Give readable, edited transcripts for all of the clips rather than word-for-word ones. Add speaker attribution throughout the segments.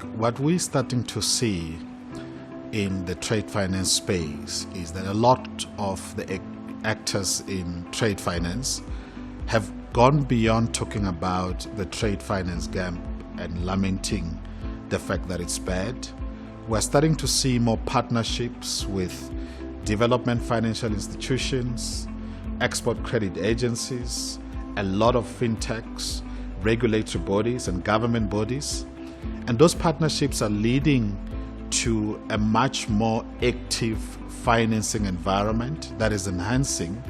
Speaker 1: What we're starting to see in the trade finance space is that a lot of the actors in trade finance have gone beyond talking about the trade finance gap and lamenting the fact that it's bad. We're starting to see more partnerships with development financial institutions, export credit agencies, a lot of fintechs, regulatory bodies and government bodies. And those partnerships are leading to a much more active financing environment that is enhancing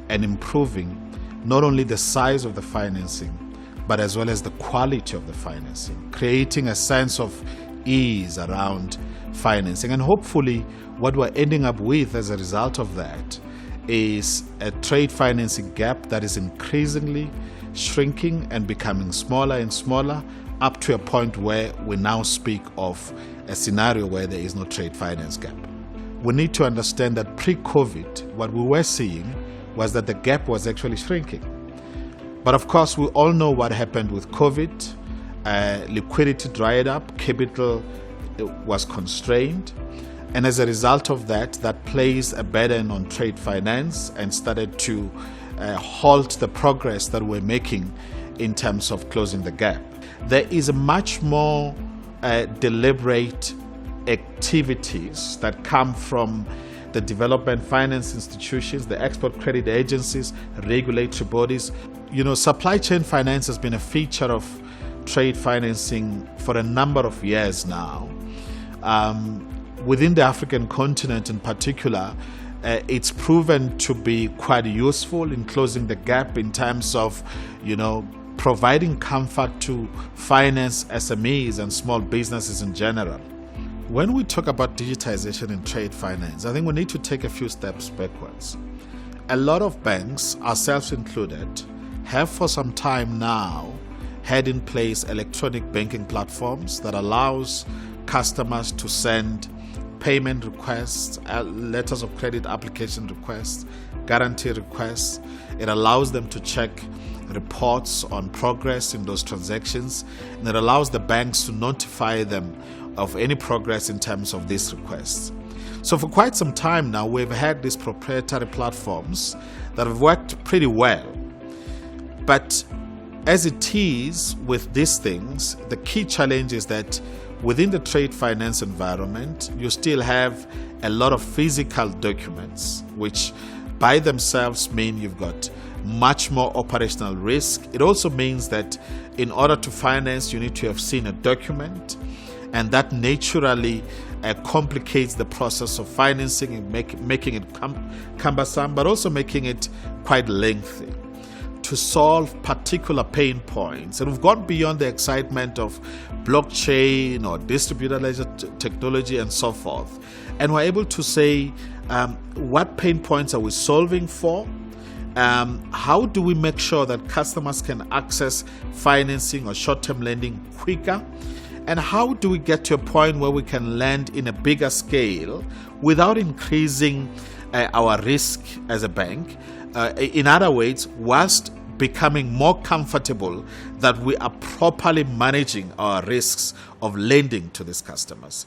Speaker 1: and improving not only the size of the financing, but as well as the quality of the financing, creating a sense of ease around financing. And hopefully what we're ending up with as a result of that is a trade financing gap that is increasingly shrinking and becoming smaller and smaller, up to a point where we now speak of a scenario where there is no trade finance gap. We need to understand that pre-COVID, what we were seeing was that the gap was actually shrinking. But of course, we all know what happened with COVID. Liquidity dried up, capital was constrained. And as a result of that, that placed a burden on trade finance and started to halt the progress that we're making in terms of closing the gap. There is a much more deliberate activities that come from the development finance institutions, the export credit agencies, regulatory bodies. You know, supply chain finance has been a feature of trade financing for a number of years now. Within the African continent in particular, it's proven to be quite useful in closing the gap in terms of, providing comfort to finance SMEs and small businesses in general. When we talk about digitization in trade finance, I think we need to take a few steps backwards. A lot of banks, ourselves included, have for some time now had in place electronic banking platforms that allows customers to send payment requests, letters of credit application requests, guarantee requests. It allows them to check reports on progress in those transactions, and it allows the banks to notify them of any progress in terms of these requests. So for quite some time now, we've had these proprietary platforms that have worked pretty well. But as it is with these things, the key challenge is that within the trade finance environment, you still have a lot of physical documents, which by themselves mean you've got much more operational risk. It also means that in order to finance, you need to have seen a document, and that naturally complicates the process of financing and making it cumbersome, but also making it quite lengthy. To solve particular pain points, and we've gone beyond the excitement of blockchain or distributed ledger technology and so forth, and we're able to say what pain points are we solving for, how do we make sure that customers can access financing or short-term lending quicker, and how do we get to a point where we can lend in a bigger scale without increasing our risk as a bank. In other words, whilst becoming more comfortable that we are properly managing our risks of lending to these customers.